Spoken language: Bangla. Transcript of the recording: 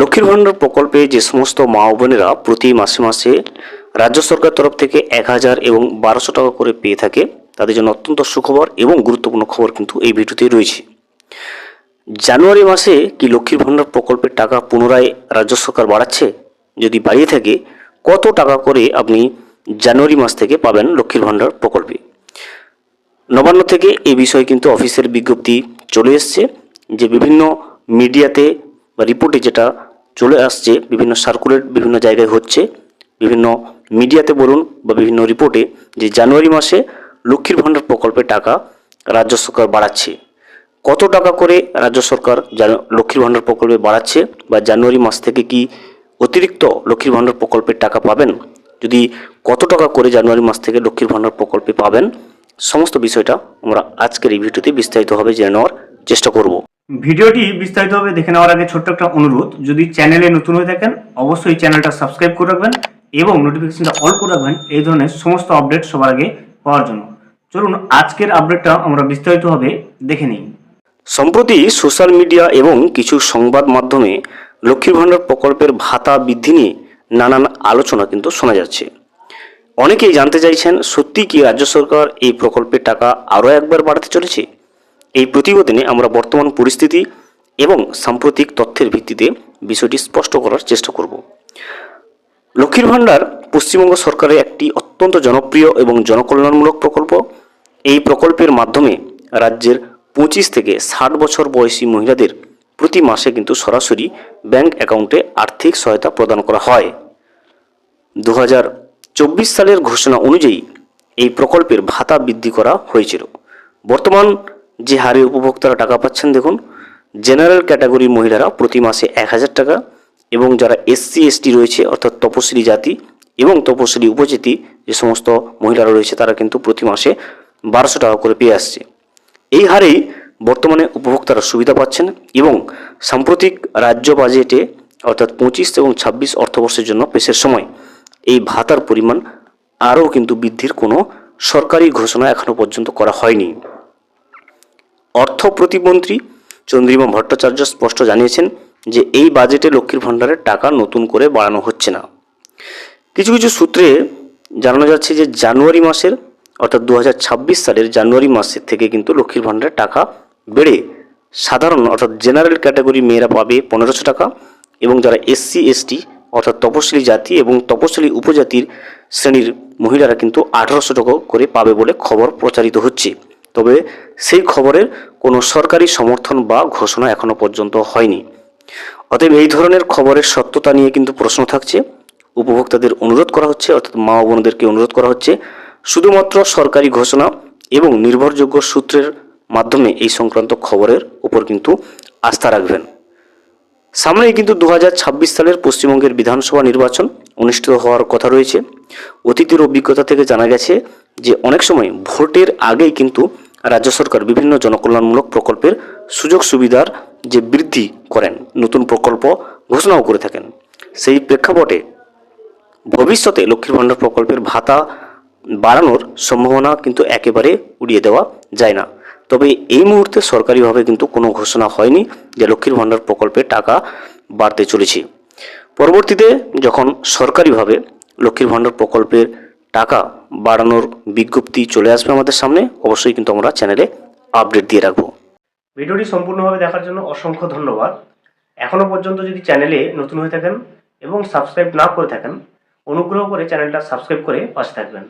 লক্ষ্মীর ভাণ্ডার প্রকল্পে যে সমস্ত মা ও বোনেরা প্রতি মাসে মাসে রাজ্য সরকার তরফ থেকে 1000 এবং 1200 টাকা করে পেয়ে থাকে, তাদের জন্য অত্যন্ত সুখবর এবং গুরুত্বপূর্ণ খবর কিন্তু এই ভিডিওতে রয়েছে। জানুয়ারি মাসে কি লক্ষ্মীর ভাণ্ডার প্রকল্পের টাকা পুনরায় রাজ্য সরকার বাড়াচ্ছে? যদি বাড়িয়ে থাকে, কত টাকা করে আপনি জানুয়ারি মাস থেকে পাবেন লক্ষ্মীর ভাণ্ডার প্রকল্পে? নবান্ন থেকে এই বিষয়ে কিন্তু অফিসের বিজ্ঞপ্তি চলে এসছে, যে বিভিন্ন মিডিয়াতে বা রিপোর্টে যেটা চলে আসছে, বিভিন্ন সার্কুলেট বিভিন্ন জায়গায় হচ্ছে, বিভিন্ন মিডিয়াতে বলুন বা বিভিন্ন রিপোর্টে, যে জানুয়ারি মাসে লক্ষ্মীর ভাণ্ডার প্রকল্পের টাকা রাজ্য সরকার বাড়াচ্ছে। কত টাকা করে রাজ্য সরকার লক্ষ্মীর ভাণ্ডার প্রকল্পে বাড়াচ্ছে, বা জানুয়ারি মাস থেকে কি অতিরিক্ত লক্ষ্মীর ভাণ্ডার প্রকল্পের টাকা পাবেন? যদি কত টাকা করে জানুয়ারি মাস থেকে লক্ষ্মীর ভাণ্ডার প্রকল্পে পাবেন, সমস্ত বিষয়টা আমরা আজকের এই ভিডিওতে বিস্তারিতভাবে জেনে নেওয়ার চেষ্টা করব। ভিডিওটি বিস্তারিতভাবে দেখে নেওয়ার আগে ছোট্ট একটা অনুরোধ, যদি চ্যানেলে নতুন হয়ে থাকেন অবশ্যই চ্যানেলটা সাবস্ক্রাইব করে রাখবেন এবং নোটিফিকেশনটা অল করে রাখবেন এই ধরনের সমস্ত আপডেট সবার আগে পাওয়ার জন্য। চলুন আজকের আপডেটটা আমরা বিস্তারিতভাবে দেখে নিই। সম্প্রতি সোশ্যাল মিডিয়া এবং কিছু সংবাদ মাধ্যমে লক্ষ্মীর ভাণ্ডার প্রকল্পের ভাতা বৃদ্ধি নিয়ে নানান আলোচনা কিন্তু শোনা যাচ্ছে। অনেকেই জানতে চাইছেন, সত্যি কি রাজ্য সরকার এই প্রকল্পের টাকা আরও একবার বাড়াতে চলেছে? এই প্রতিবেদনে আমরা বর্তমান পরিস্থিতি এবং সাম্প্রতিক তথ্যের ভিত্তিতে বিষয়টি স্পষ্ট করার চেষ্টা করব। লক্ষ্মীর ভাণ্ডার পশ্চিমবঙ্গ সরকারের একটি অত্যন্ত জনপ্রিয় এবং জনকল্যাণমূলক প্রকল্প। এই প্রকল্পের মাধ্যমে রাজ্যের 25 থেকে 60 বছর বয়সী মহিলাদের প্রতি মাসে কিন্তু সরাসরি ব্যাংক অ্যাকাউন্টে আর্থিক সহায়তা প্রদান করা হয়। 2024 সালের ঘোষণা অনুযায়ী এই প্রকল্পের ভাতা বৃদ্ধি করা হয়েছিল। বর্তমান যে হারে উপভোক্তারা টাকা পাচ্ছেন, দেখুন, জেনারেল ক্যাটাগরির মহিলারা প্রতি মাসে 1000 টাকা, এবং যারা SC ST রয়েছে অর্থাৎ তপশিলি জাতি এবং তপশিলি উপজাতি যে সমস্ত মহিলারা রয়েছে, তারা কিন্তু প্রতি মাসে 1200 টাকা করে পেয়ে আসছে। এই হারেই বর্তমানে উপভোক্তারা সুবিধা পাচ্ছেন, এবং সাম্প্রতিক রাজ্য বাজেটে অর্থাৎ 25 এবং 26 অর্থবর্ষের জন্য পেশের সময় এই ভাতার পরিমাণ আরও কিন্তু বৃদ্ধির কোনো সরকারি ঘোষণা এখনও পর্যন্ত করা হয়নি। অর্থ প্রতিমন্ত্রী চন্দ্রিমা ভট্টাচার্য স্পষ্ট জানিয়েছেন যে এই বাজেটে লক্ষ্মীর ভাণ্ডারের টাকা নতুন করে বাড়ানো হচ্ছে না। কিছু কিছু সূত্রে জানানো যাচ্ছে যে জানুয়ারি মাসের অর্থাৎ 2026 সালের জানুয়ারি মাসের থেকে কিন্তু লক্ষ্মীর ভাণ্ডারের টাকা বেড়ে সাধারণ অর্থাৎ জেনারেল ক্যাটাগরি মেয়েরা পাবে 1500 টাকা, এবং যারা SC ST অর্থাৎ তপশিলি জাতি এবং তপশিলি উপজাতির শ্রেণীর মহিলারা কিন্তু 1800 টাকা করে পাবে বলে খবর প্রচারিত হচ্ছে। তবে সেই খবরের কোনো সরকারি সমর্থন বা ঘোষণা এখনো পর্যন্ত হয়নি। অতএব এই ধরনের খবরের সত্যতা নিয়ে কিন্তু প্রশ্ন থাকছে। উপভোক্তাদের অনুরোধ করা হচ্ছে, অর্থাৎ মা ও বোনদেরকে অনুরোধ করা হচ্ছে, শুধুমাত্র সরকারি ঘোষণা এবং নির্ভরযোগ্য সূত্রের মাধ্যমে এই সংক্রান্ত খবরের উপর কিন্তু আস্থা রাখবেন। সামনেই কিন্তু 2026 সালের পশ্চিমবঙ্গের বিধানসভা নির্বাচন অনুষ্ঠিত হওয়ার কথা রয়েছে। অতীতের অভিজ্ঞতা থেকে জানা গেছে যে অনেক সময় ভোটের আগেই কিন্তু রাজ্য সরকার বিভিন্ন জনকল্যাণমূলক প্রকল্পের সুযোগ সুবিধার যে বৃদ্ধি করেন, নতুন প্রকল্প ঘোষণাও করে থাকেন। সেই প্রেক্ষাপটে ভবিষ্যতে লক্ষ্মীর ভাণ্ডার প্রকল্পের ভাতা বাড়ানোর সম্ভাবনা কিন্তু একেবারে উড়িয়ে দেওয়া যায় না। তবে এই মুহূর্তে সরকারিভাবে কিন্তু কোনো ঘোষণা হয়নি যে লক্ষ্মীর ভাণ্ডার প্রকল্পে টাকা বাড়তে চলেছে। পরবর্তীতে যখন সরকারিভাবে লক্ষ্মীর ভাণ্ডার প্রকল্পের টাকা বাড়ানোর বিজ্ঞপ্তি চলে আসবে আমাদের সামনে, অবশ্যই কিন্তু আমরা চ্যানেলে আপডেট দিয়ে রাখবো। ভিডিওটি সম্পূর্ণভাবে দেখার জন্য অসংখ্য ধন্যবাদ। এখনও পর্যন্ত যদি চ্যানেলে নতুন হয়ে থাকেন এবং সাবস্ক্রাইব না করে থাকেন, অনুগ্রহ করে চ্যানেলটা সাবস্ক্রাইব করে পাশে থাকবেন।